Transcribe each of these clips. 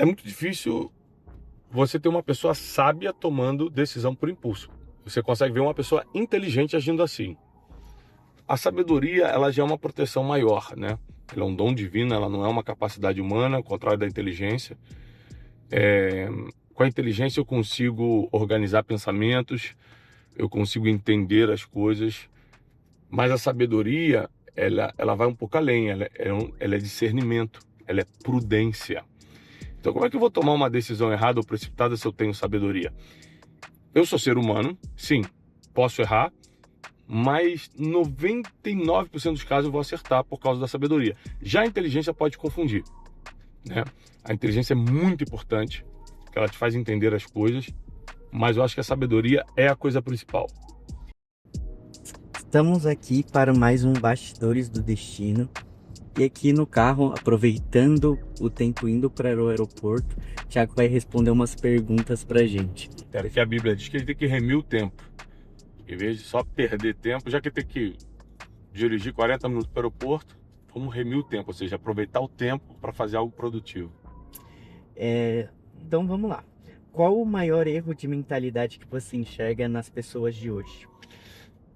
É muito difícil você ter uma pessoa sábia tomando decisão por impulso. Você consegue ver uma pessoa inteligente agindo assim. A sabedoria, ela já é uma proteção maior, né? Ela é um dom divino, ela não é uma capacidade humana, ao contrário da inteligência. Com a inteligência eu consigo organizar pensamentos, eu consigo entender as coisas, mas a sabedoria, ela vai um pouco além, ela é discernimento, ela é prudência. Então como é que eu vou tomar uma decisão errada ou precipitada se eu tenho sabedoria? Eu sou ser humano, sim, posso errar, mas 99% dos casos eu vou acertar por causa da sabedoria. Já a inteligência pode confundir, né? A inteligência é muito importante, porque ela te faz entender as coisas, mas eu acho que a sabedoria é a coisa principal. Estamos aqui para mais um Bastidores do Destino. E aqui no carro, aproveitando o tempo indo para o aeroporto, Thiago vai responder umas perguntas pra gente. Era que a Bíblia diz que a gente tem que remir o tempo. Em vez de só perder tempo, já que tem que dirigir 40 minutos para o aeroporto, vamos remir o tempo, ou seja, aproveitar o tempo para fazer algo produtivo. Então vamos lá. Qual o maior erro de mentalidade que você enxerga nas pessoas de hoje?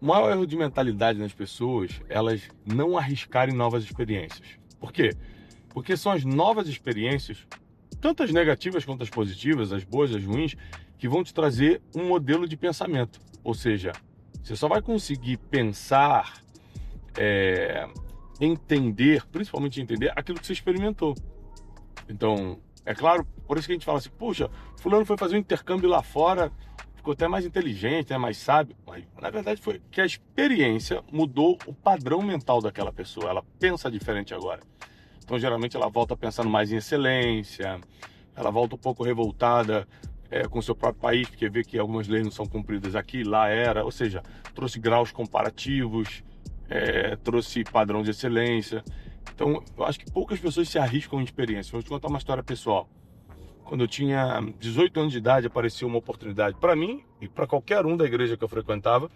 O maior erro de mentalidade nas pessoas, elas não arriscarem novas experiências. Por quê? Porque são as novas experiências, tanto as negativas quanto as positivas, as boas e as ruins, que vão te trazer um modelo de pensamento. Ou seja, você só vai conseguir pensar, entender, principalmente entender aquilo que você experimentou. Então, é claro, por isso que a gente fala assim, puxa, fulano foi fazer um intercâmbio lá fora, ficou até mais inteligente, né, mais sábio. Mas, na verdade, foi que a experiência mudou o padrão mental daquela pessoa. Ela pensa diferente agora. Então, geralmente, ela volta pensando mais em excelência, ela volta um pouco revoltada com o seu próprio país, porque vê que algumas leis não são cumpridas aqui, lá era. Ou seja, trouxe graus comparativos, trouxe padrão de excelência. Então, eu acho que poucas pessoas se arriscam em experiência. Vou te contar uma história pessoal. Quando eu tinha 18 anos de idade, apareceu uma oportunidade para mim e para qualquer um da igreja que eu frequentava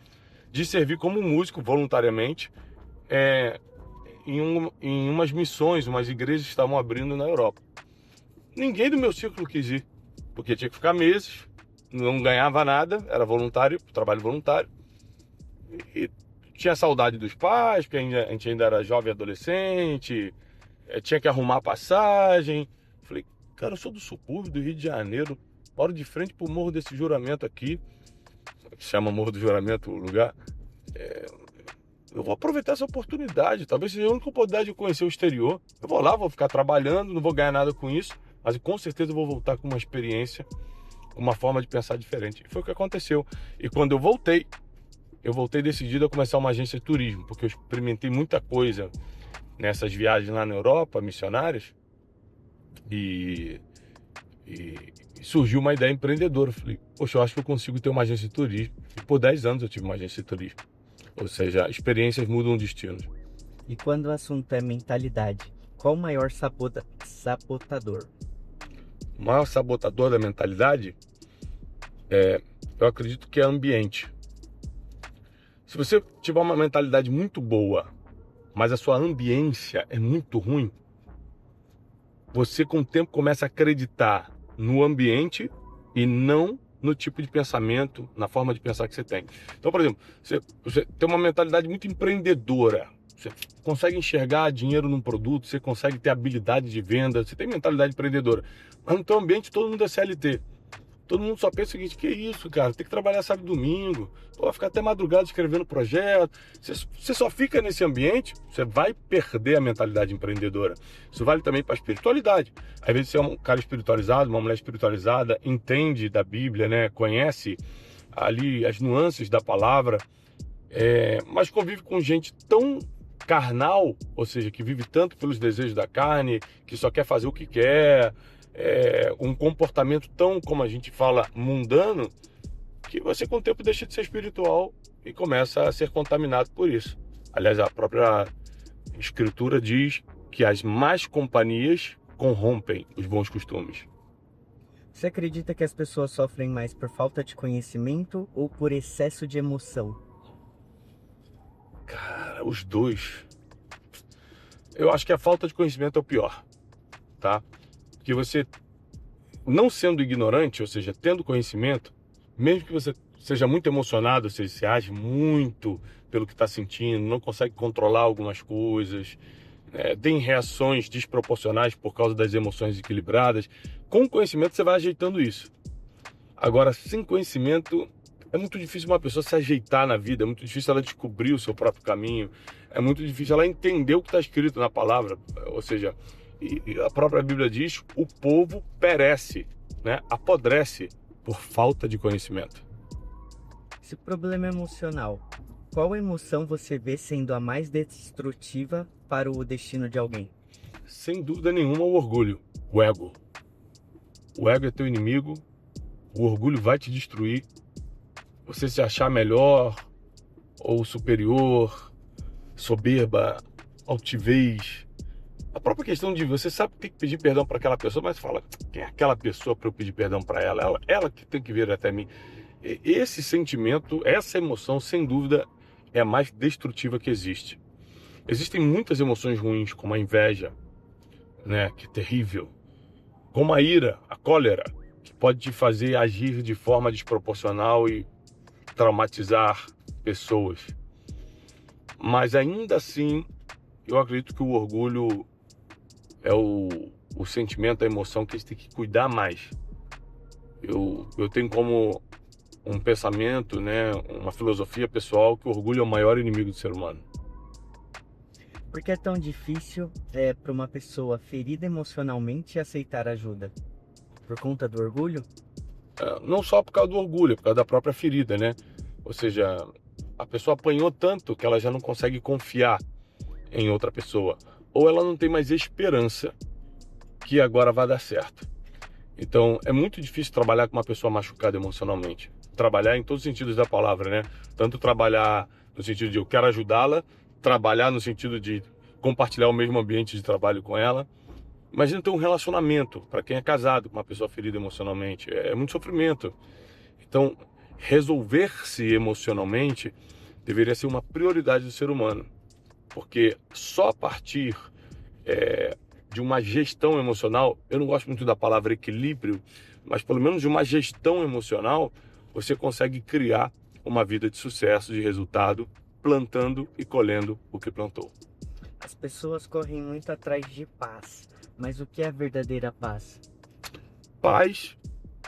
de servir como músico voluntariamente em umas missões, umas igrejas que estavam abrindo na Europa. Ninguém do meu círculo quis ir, porque tinha que ficar meses, não ganhava nada, era voluntário, trabalho voluntário. E tinha saudade dos pais, porque a gente ainda era jovem adolescente, tinha que arrumar passagem. Falei, cara, eu sou do subúrbio do Rio de Janeiro, moro de frente pro Morro desse Juramento aqui, que se chama Morro do Juramento o lugar. Eu vou aproveitar essa oportunidade, talvez seja a única oportunidade de conhecer o exterior. Eu vou lá, vou ficar trabalhando, não vou ganhar nada com isso, mas com certeza eu vou voltar com uma experiência, com uma forma de pensar diferente. E foi o que aconteceu. E quando eu voltei decidido a começar uma agência de turismo, porque eu experimentei muita coisa nessas viagens lá na Europa, missionárias, e surgiu uma ideia empreendedora. Eu falei, poxa, eu acho que eu consigo ter uma agência de turismo. E por 10 anos eu tive uma agência de turismo. Ou seja, experiências mudam destinos. E quando o assunto é mentalidade, qual o maior sabotador? O maior sabotador da mentalidade, eu acredito que é ambiente. Se você tiver uma mentalidade muito boa, mas a sua ambiência é muito ruim, você com o tempo começa a acreditar no ambiente e não no tipo de pensamento, na forma de pensar que você tem. Então, por exemplo, você tem uma mentalidade muito empreendedora, você consegue enxergar dinheiro num produto, você consegue ter habilidade de venda, você tem mentalidade empreendedora, mas no teu ambiente todo mundo é CLT. Todo mundo só pensa o seguinte, que isso, cara, tem que trabalhar sábado e domingo, vai ficar até madrugada escrevendo projeto. Você só fica nesse ambiente, você vai perder a mentalidade empreendedora. Isso vale também para a espiritualidade. Às vezes você é um cara espiritualizado, uma mulher espiritualizada, entende da Bíblia, né? Conhece ali as nuances da palavra, mas convive com gente tão carnal, ou seja, que vive tanto pelos desejos da carne, que só quer fazer o que quer, um comportamento tão, como a gente fala, mundano, que você com o tempo deixa de ser espiritual e começa a ser contaminado por isso. Aliás, a própria escritura diz que as más companhias corrompem os bons costumes. Você acredita que as pessoas sofrem mais por falta de conhecimento ou por excesso de emoção? Cara, os dois. Eu acho que a falta de conhecimento é o pior, tá? Que você não sendo ignorante, ou seja, tendo conhecimento, mesmo que você seja muito emocionado, ou seja, você age muito pelo que está sentindo, não consegue controlar algumas coisas, tem reações desproporcionais por causa das emoções equilibradas, com conhecimento você vai ajeitando isso. Agora, sem conhecimento, é muito difícil uma pessoa se ajeitar na vida, é muito difícil ela descobrir o seu próprio caminho, é muito difícil ela entender o que está escrito na palavra, ou seja, e a própria Bíblia diz, o povo perece, né? Apodrece por falta de conhecimento. Se o problema é emocional, qual emoção você vê sendo a mais destrutiva para o destino de alguém? Sem dúvida nenhuma, o orgulho, o ego. O ego é teu inimigo, o orgulho vai te destruir. Você se achar melhor ou superior, soberba, altivez. A própria questão de você sabe que tem que pedir perdão para aquela pessoa, mas fala, quem é aquela pessoa para eu pedir perdão para ela? Ela que tem que vir até mim. Esse sentimento, essa emoção, sem dúvida, é a mais destrutiva que existe. Existem muitas emoções ruins, como a inveja, né, que é terrível, como a ira, a cólera, que pode te fazer agir de forma desproporcional e traumatizar pessoas. Mas ainda assim, eu acredito que o orgulho é o sentimento, a emoção que a gente tem que cuidar mais. Eu tenho como um pensamento, né, uma filosofia pessoal, que o orgulho é o maior inimigo do ser humano. Por que é tão difícil para uma pessoa ferida emocionalmente aceitar ajuda? Por conta do orgulho? Não só por causa do orgulho, por causa da própria ferida, né? Ou seja, a pessoa apanhou tanto que ela já não consegue confiar em outra pessoa. Ou ela não tem mais esperança que agora vai dar certo. Então, é muito difícil trabalhar com uma pessoa machucada emocionalmente. Trabalhar em todos os sentidos da palavra, né? Tanto trabalhar no sentido de eu quero ajudá-la, trabalhar no sentido de compartilhar o mesmo ambiente de trabalho com ela. Imagina ter um relacionamento, para quem é casado com uma pessoa ferida emocionalmente, é muito sofrimento. Então, resolver-se emocionalmente deveria ser uma prioridade do ser humano, porque só a partir de uma gestão emocional, eu não gosto muito da palavra equilíbrio, mas pelo menos de uma gestão emocional, você consegue criar uma vida de sucesso, de resultado, plantando e colhendo o que plantou. As pessoas correm muito atrás de paz, mas o que é a verdadeira paz? Paz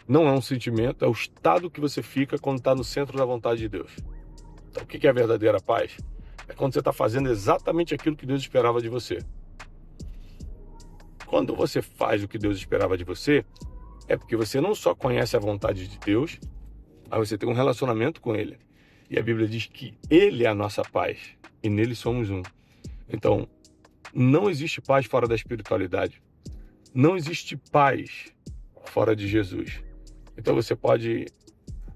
não é um sentimento, é o estado que você fica quando está no centro da vontade de Deus. Então, o que é a verdadeira paz? É quando você está fazendo exatamente aquilo que Deus esperava de você. Quando você faz o que Deus esperava de você, é porque você não só conhece a vontade de Deus, mas você tem um relacionamento com Ele. E a Bíblia diz que Ele é a nossa paz e nele somos um. Então, não existe paz fora da espiritualidade. Não existe paz fora de Jesus. Então você pode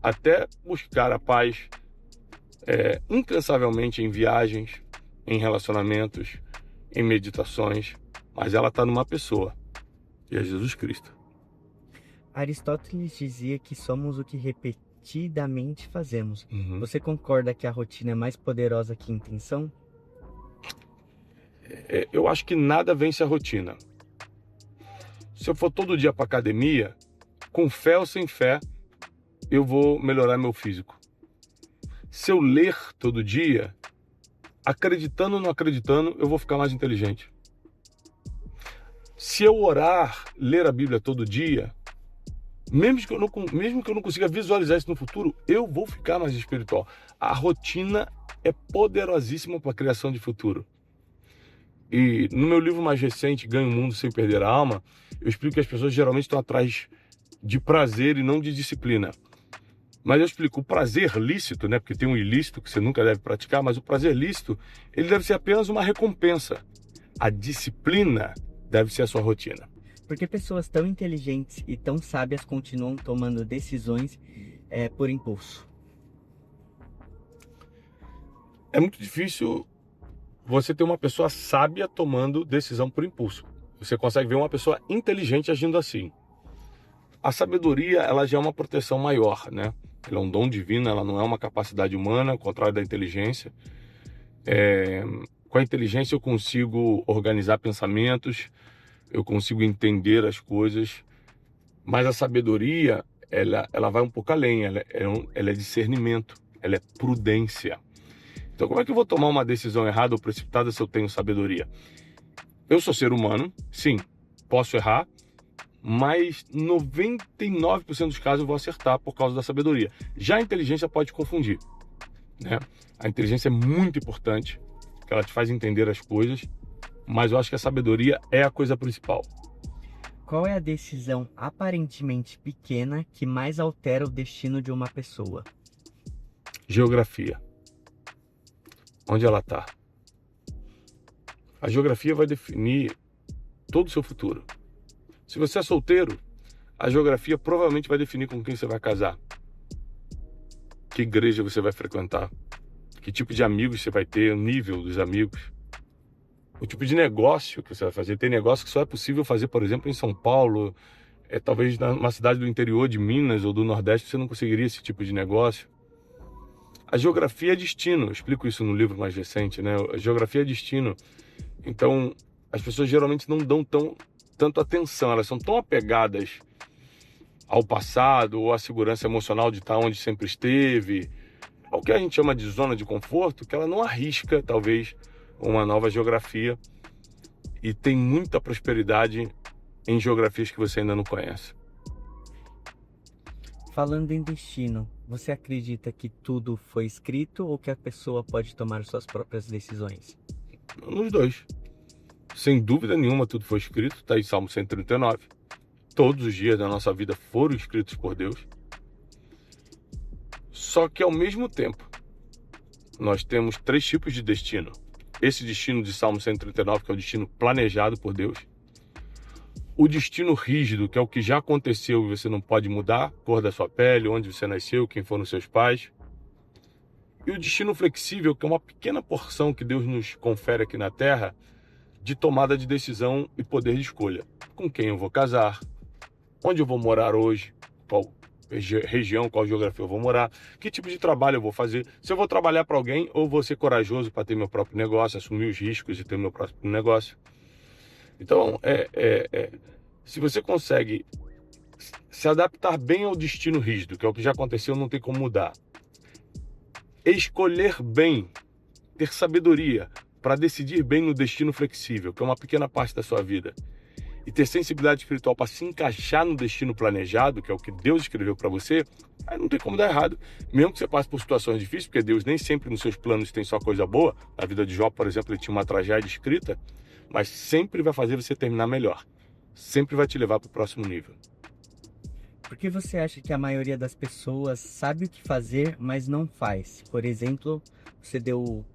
até buscar a paz incansavelmente em viagens, em relacionamentos, em meditações, mas ela está numa pessoa, que é Jesus Cristo. Aristóteles dizia que somos o que repetidamente fazemos. Uhum. Você concorda que a rotina é mais poderosa que a intenção? Eu acho que nada vence a rotina. Se eu for todo dia para academia, com fé ou sem fé, eu vou melhorar meu físico. Se eu ler todo dia, acreditando ou não acreditando, eu vou ficar mais inteligente. Se eu orar, ler a Bíblia todo dia, mesmo que eu não consiga visualizar isso no futuro, eu vou ficar mais espiritual. A rotina é poderosíssima para a criação de futuro. E no meu livro mais recente, Ganhe o Mundo Sem Perder a Alma, eu explico que as pessoas geralmente estão atrás de prazer e não de disciplina. Mas eu explico, o prazer lícito, né? Porque tem um ilícito que você nunca deve praticar, mas o prazer lícito, ele deve ser apenas uma recompensa. A disciplina deve ser a sua rotina. Por que pessoas tão inteligentes e tão sábias continuam tomando decisões por impulso? É muito difícil você ter uma pessoa sábia tomando decisão por impulso. Você consegue ver uma pessoa inteligente agindo assim. A sabedoria, ela já é uma proteção maior, né? Ela é um dom divino, ela não é uma capacidade humana, ao contrário da inteligência. Com a inteligência eu consigo organizar pensamentos, eu consigo entender as coisas, Mas a sabedoria, ela vai um pouco além, ela é discernimento, ela é prudência. Então como é que eu vou tomar uma decisão errada ou precipitada se eu tenho sabedoria? Eu sou ser humano, sim, posso errar, mas 99% dos casos eu vou acertar por causa da sabedoria. Já a inteligência pode confundir, né? A inteligência é muito importante, porque ela te faz entender as coisas, mas eu acho que a sabedoria é a coisa principal. Qual é a decisão aparentemente pequena que mais altera o destino de uma pessoa? Geografia. Onde ela está? A geografia vai definir todo o seu futuro. Se você é solteiro, a geografia provavelmente vai definir com quem você vai casar. Que igreja você vai frequentar. Que tipo de amigos você vai ter, o nível dos amigos. O tipo de negócio que você vai fazer. Tem negócio que só é possível fazer, por exemplo, em São Paulo. Talvez numa cidade do interior de Minas ou do Nordeste você não conseguiria esse tipo de negócio. A geografia é destino. Eu explico isso no livro mais recente, né? A geografia é destino. Então, as pessoas geralmente não dão tanto atenção. Elas são tão apegadas ao passado ou à segurança emocional de estar onde sempre esteve, ao que a gente chama de zona de conforto, que ela não arrisca, talvez, uma nova geografia. E tem muita prosperidade em geografias que você ainda não conhece. Falando em destino, você acredita que tudo foi escrito ou que a pessoa pode tomar suas próprias decisões? Nos dois. Sem dúvida nenhuma, tudo foi escrito, está em Salmo 139. Todos os dias da nossa vida foram escritos por Deus. Só que, ao mesmo tempo, nós temos 3 tipos de destino. Esse destino de Salmo 139, que é o destino planejado por Deus. O destino rígido, que é o que já aconteceu e você não pode mudar, cor da sua pele, onde você nasceu, quem foram seus pais. E o destino flexível, que é uma pequena porção que Deus nos confere aqui na Terra, de tomada de decisão e poder de escolha. Com quem eu vou casar, onde eu vou morar hoje, qual região, qual geografia eu vou morar, que tipo de trabalho eu vou fazer, se eu vou trabalhar para alguém ou vou ser corajoso para ter meu próprio negócio, assumir os riscos e ter meu próprio negócio. Então, se você consegue se adaptar bem ao destino rígido, que é o que já aconteceu, não tem como mudar, escolher bem, ter sabedoria para decidir bem no destino flexível, que é uma pequena parte da sua vida, e ter sensibilidade espiritual para se encaixar no destino planejado, que é o que Deus escreveu para você, aí não tem como dar errado. Mesmo que você passe por situações difíceis, porque Deus nem sempre nos seus planos tem só coisa boa. Na vida de Jó, por exemplo, ele tinha uma tragédia escrita, mas sempre vai fazer você terminar melhor. Sempre vai te levar para o próximo nível. Por que você acha que a maioria das pessoas sabe o que fazer, mas não faz? Por exemplo, você deu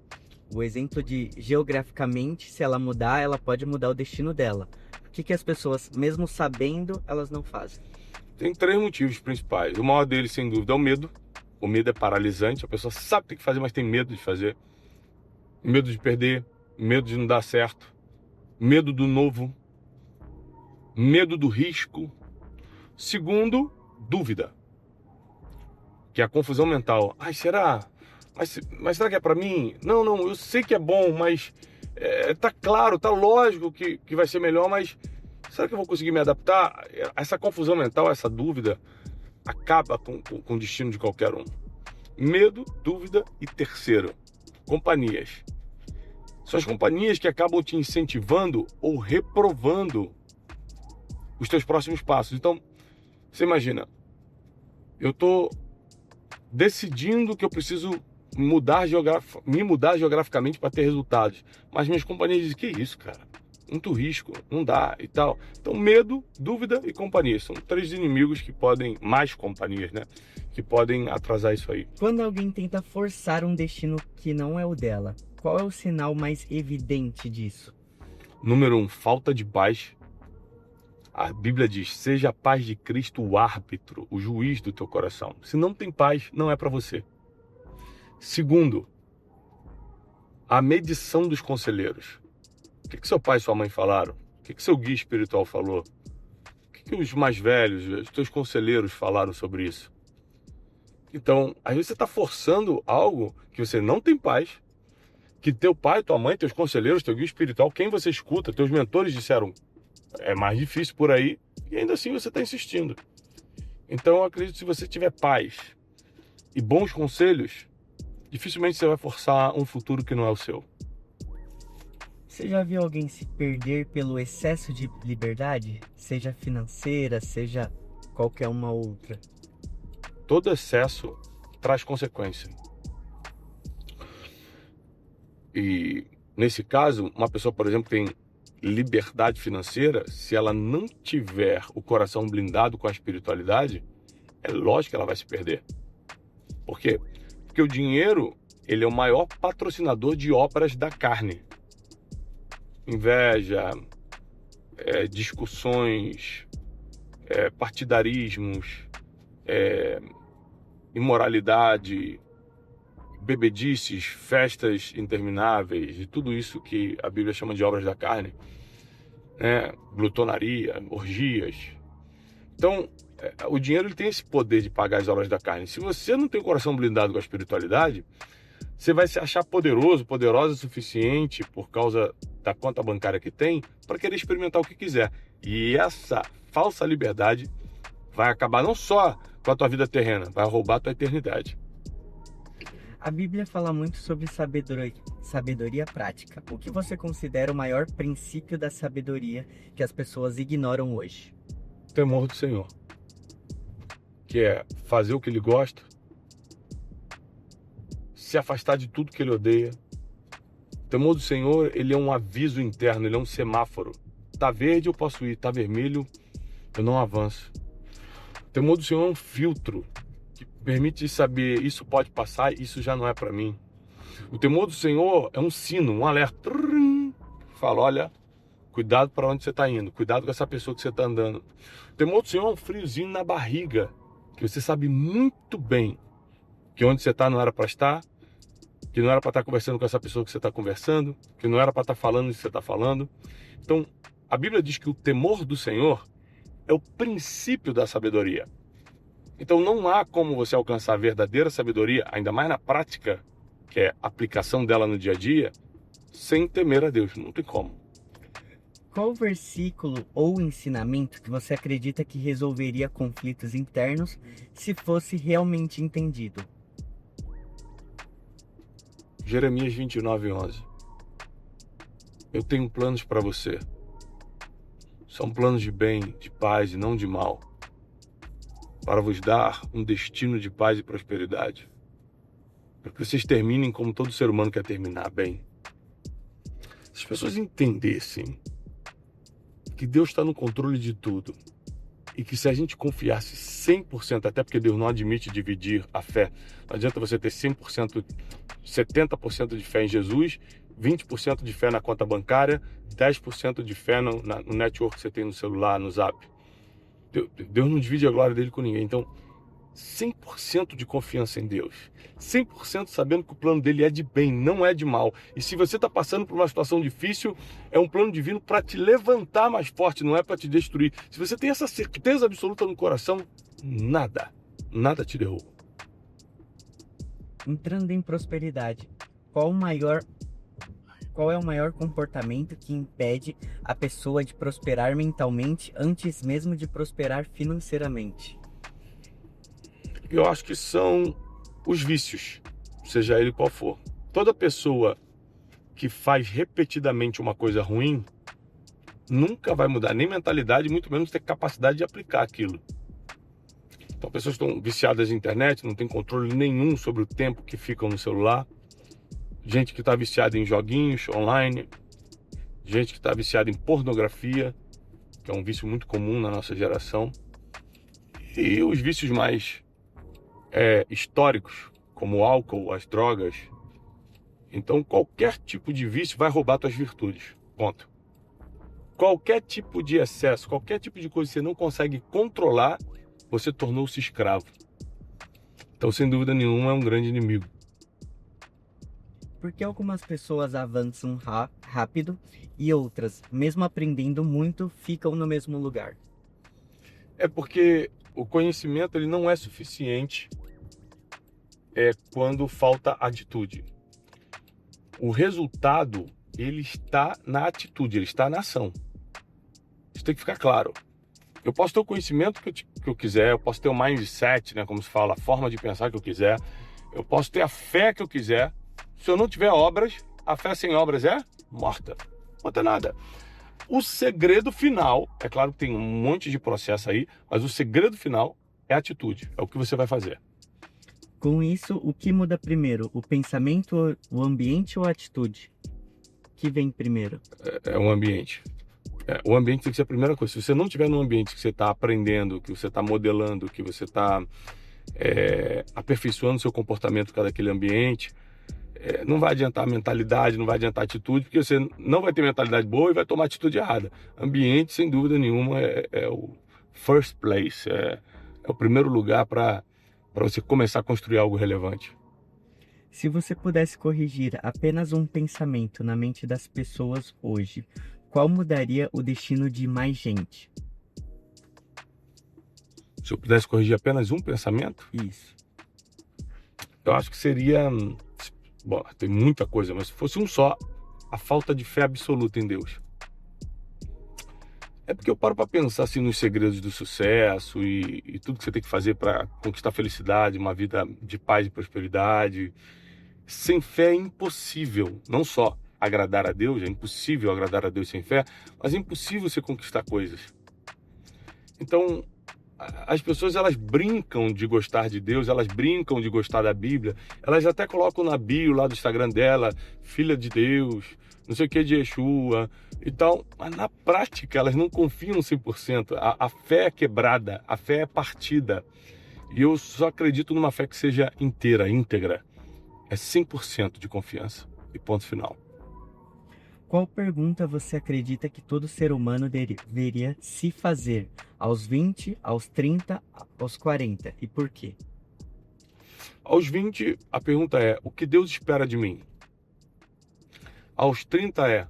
o exemplo de geograficamente, se ela mudar, ela pode mudar o destino dela. Por que as pessoas, mesmo sabendo, elas não fazem? Tem 3 motivos principais. O maior deles, sem dúvida, é o medo. O medo é paralisante. A pessoa sabe o que tem que fazer, mas tem medo de fazer. Medo de perder, medo de não dar certo, medo do novo, medo do risco. Segundo, dúvida, que é a confusão mental. Ai, será? Mas será que é para mim? Não, eu sei que é bom, mas tá claro, tá lógico que vai ser melhor, mas será que eu vou conseguir me adaptar? Essa confusão mental, essa dúvida, acaba com o destino de qualquer um. Medo, dúvida e terceiro, companhias. São as companhias que acabam te incentivando ou reprovando os teus próximos passos. Então, você imagina, eu estou decidindo que eu preciso me mudar geograficamente para ter resultados. Mas minhas companhias dizem, que isso, cara? Muito risco, não dá e tal. Então, medo, dúvida e companhia. São 3 inimigos que podem, mais companhias, né? Que podem atrasar isso aí. Quando alguém tenta forçar um destino que não é o dela, qual é o sinal mais evidente disso? Número 1, falta de paz. A Bíblia diz, seja a paz de Cristo o árbitro, o juiz do teu coração. Se não tem paz, não é para você. Segundo, a medição dos conselheiros. O que seu pai e sua mãe falaram? O que seu guia espiritual falou? O que os mais velhos, os teus conselheiros falaram sobre isso? Então, às vezes você está forçando algo que você não tem paz, que teu pai, tua mãe, teus conselheiros, teu guia espiritual, quem você escuta, teus mentores disseram, é mais difícil por aí, E ainda assim você está insistindo. Então eu acredito que se você tiver paz e bons conselhos, dificilmente você vai forçar um futuro que não é o seu. Você já viu alguém se perder pelo excesso de liberdade? Seja financeira, seja qualquer uma outra. Todo excesso traz consequência. E nesse caso, uma pessoa, por exemplo, que tem liberdade financeira, se ela não tiver o coração blindado com a espiritualidade, é lógico que ela vai se perder. Por quê? Porque o dinheiro, ele é o maior patrocinador de obras da carne. Inveja, discussões, partidarismos, imoralidade, bebedices, festas intermináveis, e tudo isso que a Bíblia chama de obras da carne, né? Glutonaria, orgias. Então, o dinheiro ele tem esse poder de pagar as obras da carne. Se você não tem o coração blindado com a espiritualidade, você vai se achar poderoso, poderosa o suficiente por causa da conta bancária que tem para querer experimentar o que quiser. E essa falsa liberdade vai acabar não só com a tua vida terrena, vai roubar a tua eternidade. A Bíblia fala muito sobre sabedoria prática. O que você considera o maior princípio da sabedoria que as pessoas ignoram hoje? Temor do Senhor, que é fazer o que ele gosta, se afastar de tudo que ele odeia. O temor do Senhor, ele é um aviso interno, ele é um semáforo. Tá verde, eu posso ir, tá vermelho, eu não avanço. O temor do Senhor é um filtro que permite saber, isso pode passar, isso já não é para mim. O temor do Senhor é um sino, um alerta. Fala, olha, cuidado para onde você está indo, cuidado com essa pessoa que você está andando. O temor do Senhor é um friozinho na barriga, que você sabe muito bem que onde você está não era para estar, que não era para estar conversando com essa pessoa que você está conversando, que não era para estar falando o que você está falando. Então, a Bíblia diz que o temor do Senhor é o princípio da sabedoria. Então, não há como você alcançar a verdadeira sabedoria, ainda mais na prática, que é a aplicação dela no dia a dia, sem temer a Deus. Não tem como. Qual versículo ou ensinamento que você acredita que resolveria conflitos internos se fosse realmente entendido? Jeremias 29:11. Eu tenho planos para você. São planos de bem, de paz e não de mal, para vos dar um destino de paz e prosperidade, para que vocês terminem como todo ser humano quer terminar, bem. Se as pessoas entendessem que Deus está no controle de tudo e que se a gente confiasse 100%, até porque Deus não admite dividir a fé, não adianta você ter 100%, 70% de fé em Jesus, 20% de fé na conta bancária, 10% de fé no network que você tem no celular, no Zap. Deus não divide a glória dele com ninguém. Então, 100% de confiança em Deus, 100% sabendo que o plano dele é de bem, não é de mal. E se você está passando por uma situação difícil, é um plano divino para te levantar mais forte, não é para te destruir. Se você tem essa certeza absoluta no coração, nada te derruba. Entrando em prosperidade, qual é o maior comportamento que impede a pessoa de prosperar mentalmente antes mesmo de prosperar financeiramente? Eu acho que são os vícios, seja ele qual for. Toda pessoa que faz repetidamente uma coisa ruim nunca vai mudar nem mentalidade, muito menos ter capacidade de aplicar aquilo. Então, pessoas que estão viciadas na internet, não tem controle nenhum sobre o tempo que ficam no celular. Gente que está viciada em joguinhos online. Gente que está viciada em pornografia, que é um vício muito comum na nossa geração. E os vícios mais históricos, como o álcool, as drogas. Então, qualquer tipo de vício vai roubar tuas virtudes. Ponto. Qualquer tipo de excesso, qualquer tipo de coisa que você não consegue controlar, você tornou-se escravo. Então, sem dúvida nenhuma, é um grande inimigo. Por que algumas pessoas avançam rápido e outras, mesmo aprendendo muito, ficam no mesmo lugar? É porque o conhecimento ele não é suficiente quando falta atitude. O resultado ele está na atitude, ele está na ação. Isso tem que ficar claro. Eu posso ter o conhecimento que eu quiser, eu posso ter o mindset, né, como se fala, a forma de pensar que eu quiser, eu posso ter a fé que eu quiser. Se eu não tiver obras, a fé sem obras é morta. Não tem nada. O segredo final, é claro que tem um monte de processo aí, mas o segredo final é a atitude, é o que você vai fazer. Com isso, o que muda primeiro? O pensamento, o ambiente ou a atitude? O que vem primeiro? É o ambiente. O ambiente tem que ser a primeira coisa. Se você não estiver num ambiente que você está aprendendo, que você está modelando, que você está aperfeiçoando seu comportamento por causa daquele ambiente, não vai adiantar a mentalidade, não vai adiantar a atitude, porque você não vai ter mentalidade boa e vai tomar atitude errada. Ambiente, sem dúvida nenhuma, é o first place, é o primeiro lugar para você começar a construir algo relevante. Se você pudesse corrigir apenas um pensamento na mente das pessoas hoje, qual mudaria o destino de mais gente? Se eu pudesse corrigir apenas um pensamento, Isso. eu acho que seria... Bom, tem muita coisa, mas se fosse um só, a falta de fé absoluta em Deus. É porque eu paro para pensar assim, nos segredos do sucesso e tudo que você tem que fazer para conquistar felicidade, uma vida de paz e prosperidade. Sem fé é impossível, não só agradar a Deus, é impossível agradar a Deus sem fé, mas é impossível você conquistar coisas. Então, as pessoas, elas brincam de gostar de Deus, elas brincam de gostar da Bíblia, elas até colocam na bio lá do Instagram dela, filha de Deus, não sei o que de Yeshua e tal, mas na prática elas não confiam 100%, a fé é quebrada, a fé é partida, e eu só acredito numa fé que seja inteira, íntegra, é 100% de confiança, e ponto final. Qual pergunta você acredita que todo ser humano deveria se fazer aos 20, aos 30, aos 40 e por quê? Aos 20, a pergunta é, o que Deus espera de mim? Aos 30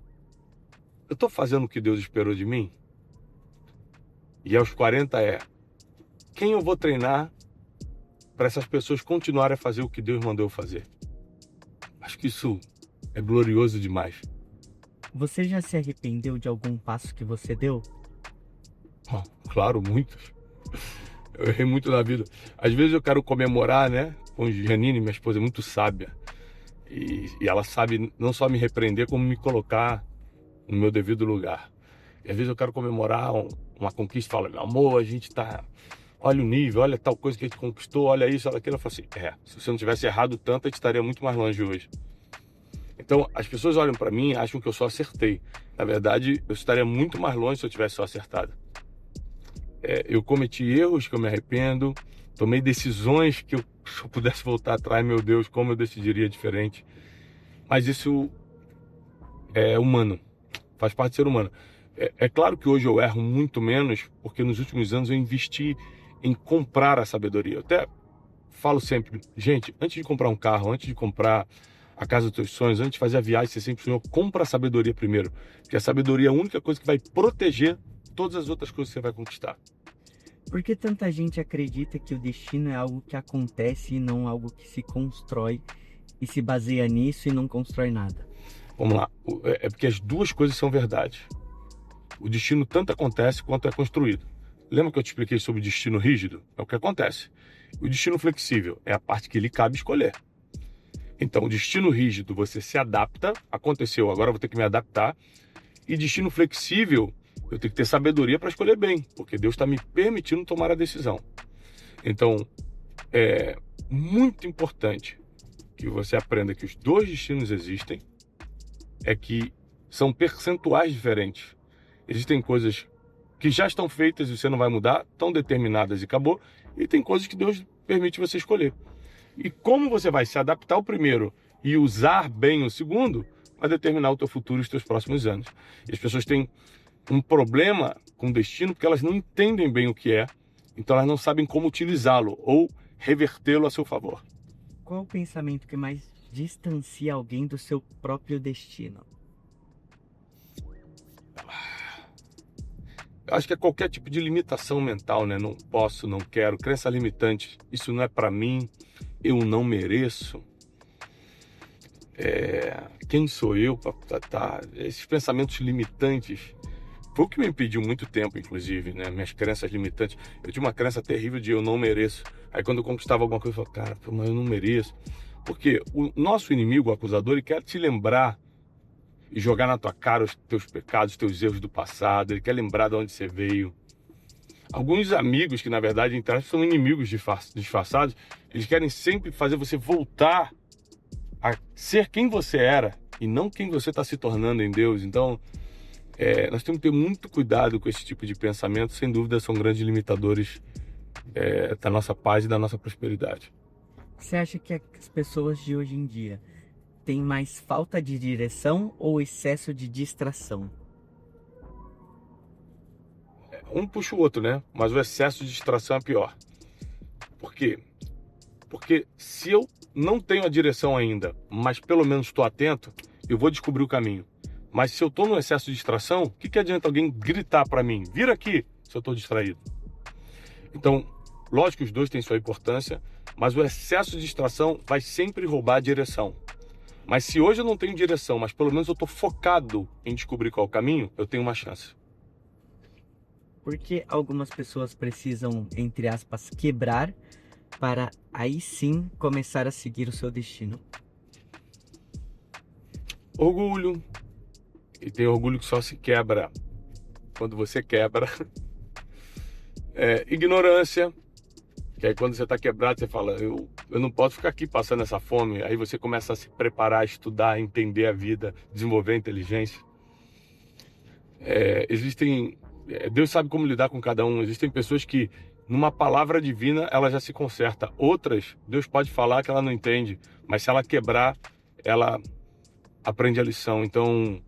eu estou fazendo o que Deus esperou de mim? E aos 40 quem eu vou treinar para essas pessoas continuarem a fazer o que Deus mandou eu fazer? Acho que isso é glorioso demais. Você já se arrependeu de algum passo que você deu? Oh, claro, muitos. Eu errei muito na vida. Às vezes eu quero comemorar, né? Com Janine, minha esposa, é muito sábia. E ela sabe não só me repreender, como me colocar no meu devido lugar. E às vezes eu quero comemorar uma conquista e falo, meu amor, a gente tá... Olha o nível, olha tal coisa que a gente conquistou, olha isso, olha aquilo. Eu falo assim, se você não tivesse errado tanto, a gente estaria muito mais longe hoje. Então, as pessoas olham para mim e acham que eu só acertei. Na verdade, eu estaria muito mais longe se eu tivesse só acertado. Eu cometi erros que eu me arrependo, tomei decisões que se eu pudesse voltar atrás, meu Deus, como eu decidiria diferente. Mas isso é humano, faz parte do ser humano. É claro que hoje eu erro muito menos, porque nos últimos anos eu investi em comprar a sabedoria. Eu até falo sempre, gente, antes de comprar um carro, antes de comprar a casa dos teus sonhos, antes de fazer a viagem, você sempre sonhou, compra a sabedoria primeiro. Porque a sabedoria é a única coisa que vai proteger todas as outras coisas que você vai conquistar. Por que tanta gente acredita que o destino é algo que acontece e não algo que se constrói e se baseia nisso e não constrói nada? Vamos lá, é porque as duas coisas são verdade. O destino tanto acontece quanto é construído. Lembra que eu te expliquei sobre o destino rígido? É o que acontece. O destino flexível é a parte que lhe cabe escolher. Então, o destino rígido, você se adapta, aconteceu, agora eu vou ter que me adaptar. E destino flexível, eu tenho que ter sabedoria para escolher bem, porque Deus está me permitindo tomar a decisão. Então, é muito importante que você aprenda que os dois destinos existem, é que são percentuais diferentes. Existem coisas que já estão feitas e você não vai mudar, estão determinadas e acabou, e tem coisas que Deus permite você escolher. E como você vai se adaptar ao primeiro e usar bem o segundo, vai determinar o teu futuro e os teus próximos anos. E as pessoas têm um problema com o destino porque elas não entendem bem o que é, então elas não sabem como utilizá-lo ou revertê-lo a seu favor. Qual o pensamento que mais distancia alguém do seu próprio destino? Eu acho que é qualquer tipo de limitação mental, né? Não posso, não quero, crença limitante, isso não é para mim, eu não mereço. Quem sou eu para esses pensamentos limitantes Foi o que me impediu muito tempo, inclusive, né? Minhas crenças limitantes. Eu tinha uma crença terrível de eu não mereço. Aí quando eu conquistava alguma coisa, eu falava, cara, mas eu não mereço. Porque o nosso inimigo, o acusador, ele quer te lembrar e jogar na tua cara os teus pecados, os teus erros do passado. Ele quer lembrar de onde você veio. Alguns amigos que, na verdade, entre aspas, são inimigos disfarçados, eles querem sempre fazer você voltar a ser quem você era e não quem você está se tornando em Deus. Então, nós temos que ter muito cuidado com esse tipo de pensamento. Sem dúvida, são grandes limitadores da nossa paz e da nossa prosperidade. Você acha que as pessoas de hoje em dia têm mais falta de direção ou excesso de distração? Um puxa o outro, né? Mas o excesso de distração é pior. Por quê? Porque se eu não tenho a direção ainda, mas pelo menos estou atento, eu vou descobrir o caminho. Mas se eu estou no excesso de distração, o que adianta alguém gritar para mim, vira aqui, se eu estou distraído? Então, lógico que os dois têm sua importância, mas o excesso de distração vai sempre roubar a direção. Mas se hoje eu não tenho direção, mas pelo menos eu estou focado em descobrir qual é o caminho, eu tenho uma chance. Porque algumas pessoas precisam, entre aspas, quebrar para aí sim começar a seguir o seu destino? Orgulho. E tem orgulho que só se quebra quando você quebra. Ignorância. Que aí quando você está quebrado, você fala, eu não posso ficar aqui passando essa fome. Aí você começa a se preparar, a estudar, a entender a vida, desenvolver a inteligência. Deus sabe como lidar com cada um. Existem pessoas que, numa palavra divina, ela já se conserta. Outras, Deus pode falar que ela não entende, mas se ela quebrar, ela aprende a lição. Então,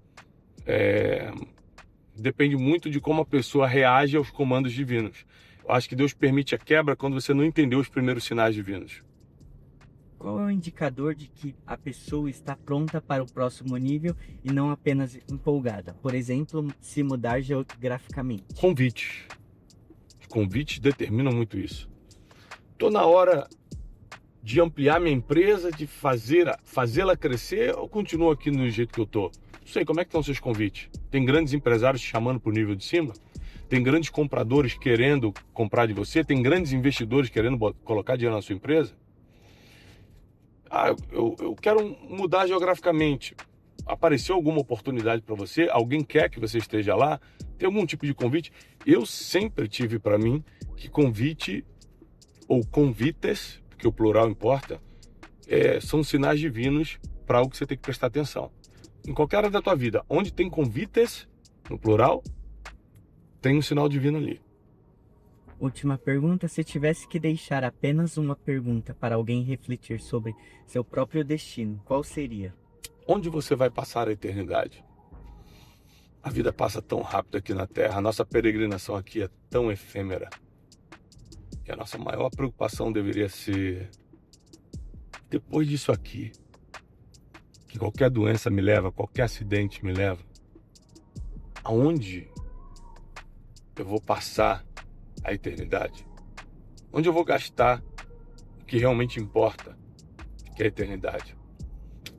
depende muito de como a pessoa reage aos comandos divinos. Eu acho que Deus permite a quebra quando você não entendeu os primeiros sinais divinos. Qual é o indicador de que a pessoa está pronta para o próximo nível e não apenas empolgada? Por exemplo, se mudar geograficamente. Convites. Os convites determinam muito isso. Estou na hora de ampliar minha empresa, de fazê-la crescer, ou continuo aqui no jeito que eu estou? Não sei, como é que estão seus convites? Tem grandes empresários te chamando para o nível de cima? Tem grandes compradores querendo comprar de você? Tem grandes investidores querendo colocar dinheiro na sua empresa? Eu quero mudar geograficamente. Apareceu alguma oportunidade para você? Alguém quer que você esteja lá? Tem algum tipo de convite? Eu sempre tive para mim que convite ou convites, porque o plural importa, são sinais divinos para algo que você tem que prestar atenção. Em qualquer área da tua vida, onde tem convites, no plural, tem um sinal divino ali. Última pergunta, se tivesse que deixar apenas uma pergunta para alguém refletir sobre seu próprio destino, qual seria? Onde você vai passar a eternidade? A vida passa tão rápido aqui na Terra, a nossa peregrinação aqui é tão efêmera. E a nossa maior preocupação deveria ser, depois disso aqui, que qualquer doença me leva, qualquer acidente me leva, aonde eu vou passar a eternidade? Onde eu vou gastar o que realmente importa, que é a eternidade?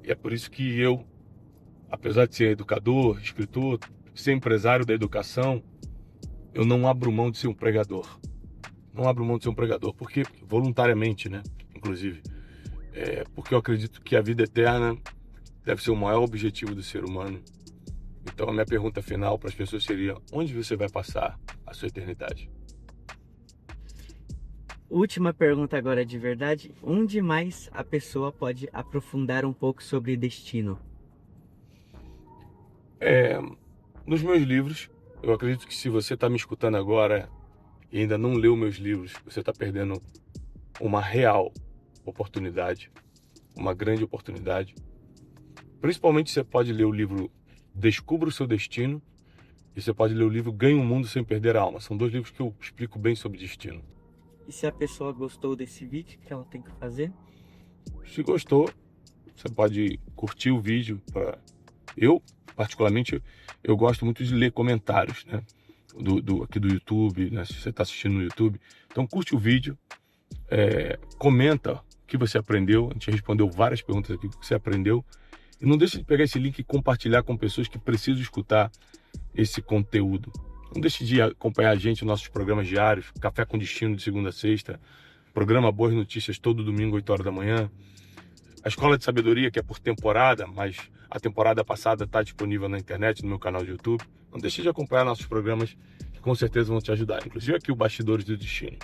E é por isso que eu, apesar de ser educador, escritor, ser empresário da educação, eu não abro mão de ser um pregador. Não abro mão de ser um pregador, porque voluntariamente, né? Inclusive, porque eu acredito que a vida eterna deve ser o maior objetivo do ser humano. Então a minha pergunta final para as pessoas seria: onde você vai passar a sua eternidade? Última pergunta agora de verdade, onde mais a pessoa pode aprofundar um pouco sobre destino? Nos meus livros. Eu acredito que se você está me escutando agora e ainda não leu meus livros, você está perdendo uma real oportunidade, uma grande oportunidade. Principalmente você pode ler o livro Descubra o Seu Destino e você pode ler o livro Ganhe o Mundo Sem Perder a Alma. São dois livros que eu explico bem sobre destino. E se a pessoa gostou desse vídeo, o que ela tem que fazer? Se gostou, você pode curtir o vídeo. Eu, particularmente, eu gosto muito de ler comentários, né? Aqui do YouTube, né? Se você está assistindo no YouTube. Então curte o vídeo, comenta o que você aprendeu. A gente respondeu várias perguntas aqui, o que você aprendeu. E não deixe de pegar esse link e compartilhar com pessoas que precisam escutar esse conteúdo. Não deixe de acompanhar a gente nos nossos programas diários, Café com Destino de segunda a sexta, programa Boas Notícias todo domingo, 8 horas da manhã. A Escola de Sabedoria, que é por temporada, mas a temporada passada está disponível na internet, no meu canal de YouTube. Não deixe de acompanhar nossos programas, que com certeza vão te ajudar. Inclusive aqui o Bastidores do Destino.